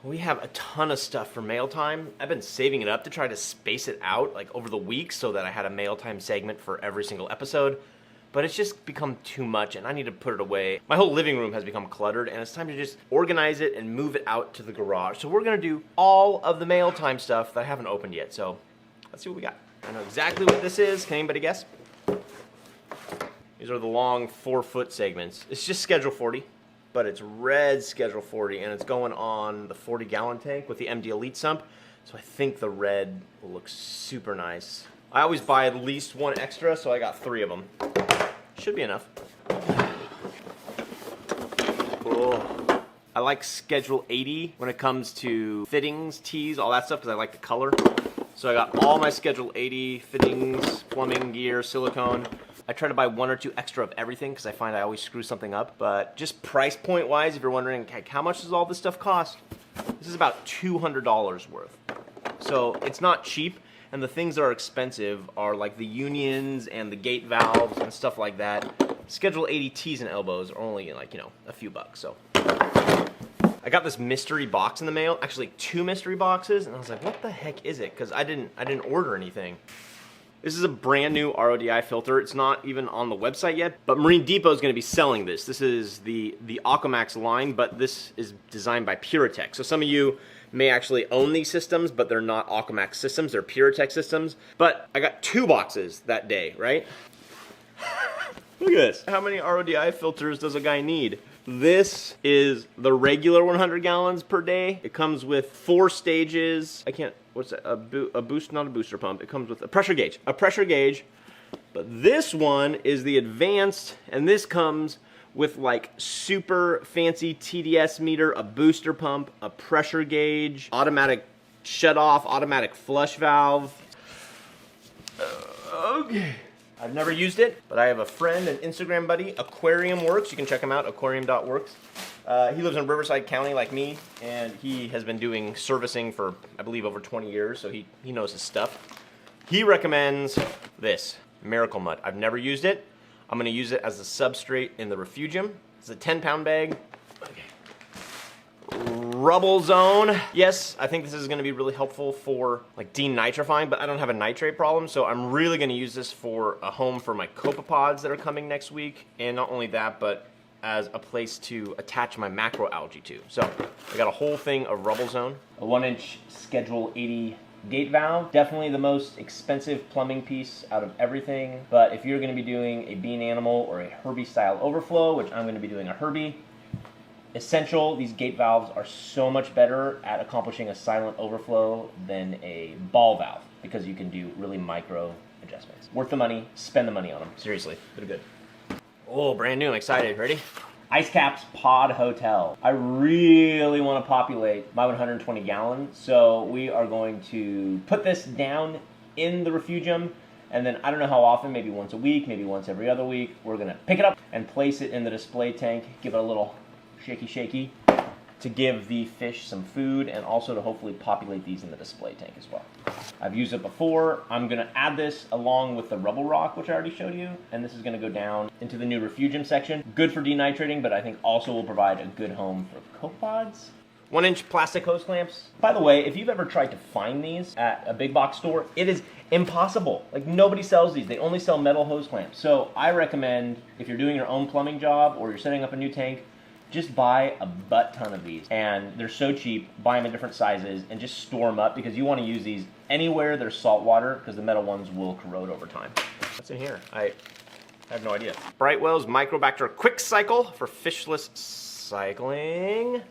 We have a ton of stuff for mail time. I've been saving it up to try to space it out like over the week so that I had a mail time segment for every single episode. But it's just become too much and I need to put it away. My whole living room has become cluttered and it's time to just organize it and move it out to the garage. So we're gonna do all of the mail time stuff that I haven't opened yet. So let's see what we got. I know exactly what this is. Can anybody guess? These are the long 4-foot segments. It's just Schedule 40. But it's red Schedule 40 and it's going on the 40-gallon tank with the MD Elite sump. So I think the red will look super nice. I always buy at least one extra, so I got 3 of them. Should be enough. Cool. I like Schedule 80 when it comes to fittings, tees, all that stuff because I like the color. So I got all my Schedule 80 fittings, plumbing gear, silicone. I try to buy 1 or 2 extra of everything because I find I always screw something up. But just price point wise, if you're wondering, like, how much does all this stuff cost? This is about $200 worth. So it's not cheap. And the things that are expensive are like the unions and the gate valves and stuff like that. Schedule 80 T's and elbows are only like, a few bucks. So I got this mystery box in the mail, actually 2 mystery boxes. And I was like, what the heck is it? Because I didn't order anything. This is a brand new RODI filter. It's not even on the website yet, but Marine Depot is going to be selling this. This is the AquaMaxx line, but this is designed by Puratech. So some of you may actually own these systems, but they're not AquaMaxx systems, they're Puratech systems. But I got 2 boxes that day, right? Look at this. How many RODI filters does a guy need? This is the regular 100 gallons per day. It comes with 4 stages. What's that? A boost, not a booster pump. It comes with a pressure gauge. A pressure gauge. But this one is the advanced, and this comes with like super fancy TDS meter, a booster pump, a pressure gauge, automatic shut off, automatic flush valve. Okay. I've never used it, but I have a friend, an Instagram buddy, AquariumWorks. You can check him out, aquarium.works. He lives in Riverside County like me, and he has been doing servicing for, I believe, over 20 years, so he knows his stuff. He recommends this, Miracle Mud. I've never used it. I'm going to use it as a substrate in the refugium. It's a 10-pound bag. Okay. Rubble Zone. Yes, I think this is going to be really helpful for like denitrifying, but I don't have a nitrate problem, so I'm really going to use this for a home for my copepods that are coming next week, and not only that, but as a place to attach my macroalgae to. So I got a whole thing of Rubble Zone, a 1-inch Schedule 80 gate valve, definitely the most expensive plumbing piece out of everything, but if you're going to be doing a bean animal or a Herbie style overflow, which I'm going to be doing a Herbie, essential. These gate valves are so much better at accomplishing a silent overflow than a ball valve because you can do really micro adjustments. Worth the money, spend the money on them. Seriously, they're good. Oh, brand new, I'm excited. Ready? Ice Caps Pod Hotel. I really want to populate my 120 gallon, so we are going to put this down in the refugium, and then I don't know how often, maybe once a week, maybe once every other week, we're going to pick it up and place it in the display tank, give it a little shaky to give the fish some food and also to hopefully populate these in the display tank as well. I've used it before. I'm going to add this along with the rubble rock, which I already showed you, and this is going to go down into the new refugium section. Good for denitrating, but I think also will provide a good home for copepods. 1-inch plastic hose clamps. By the way, if you've ever tried to find these at a big box store, it is impossible. Like, nobody sells these. They only sell metal hose clamps. So I recommend, if you're doing your own plumbing job or you're setting up a new tank, just buy a butt ton of these, and they're so cheap. Buy them in different sizes and just store them up because you want to use these anywhere there's salt water because the metal ones will corrode over time. What's in here? I have no idea. Brightwell's microbacter quick cycle for fishless cycling.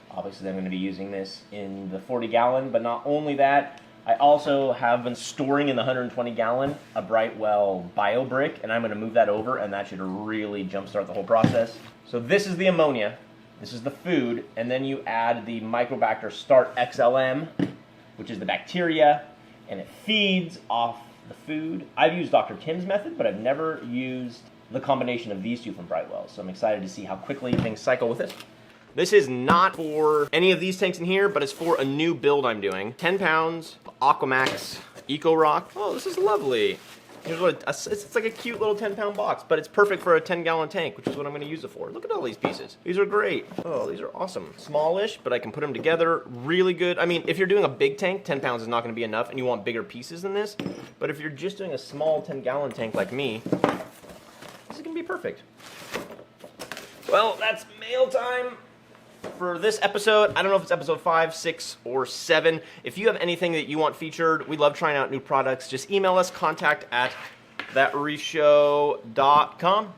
Obviously I'm going to be using this in the 40 gallon, but not only that, I also have been storing in the 120 gallon a Brightwell bio brick, and I'm going to move that over, and that should really jumpstart the whole process. So this is the ammonia, this is the food, and then you add the microbacter Start XLM, which is the bacteria, and it feeds off the food. I've used Dr. Tim's method, but I've never used the combination of these two from Brightwell, so I'm excited to see how quickly things cycle with this. This is not for any of these tanks in here, but it's for a new build I'm doing. 10 pounds, AquaMaxx Eco Rock. Oh, this is lovely. Here's what it's like a cute little 10-pound box, but it's perfect for a 10-gallon tank, which is what I'm going to use it for. Look at all these pieces. These are great. Oh, these are awesome. Smallish, but I can put them together. Really good. I mean, if you're doing a big tank, 10 pounds is not going to be enough, and you want bigger pieces than this. But if you're just doing a small 10-gallon tank like me, this is going to be perfect. Well, that's mail time for this episode. I don't know if it's episode 5, 6, or 7. If you have anything that you want featured, we love trying out new products. Just email us, contact@thatreefshow.com.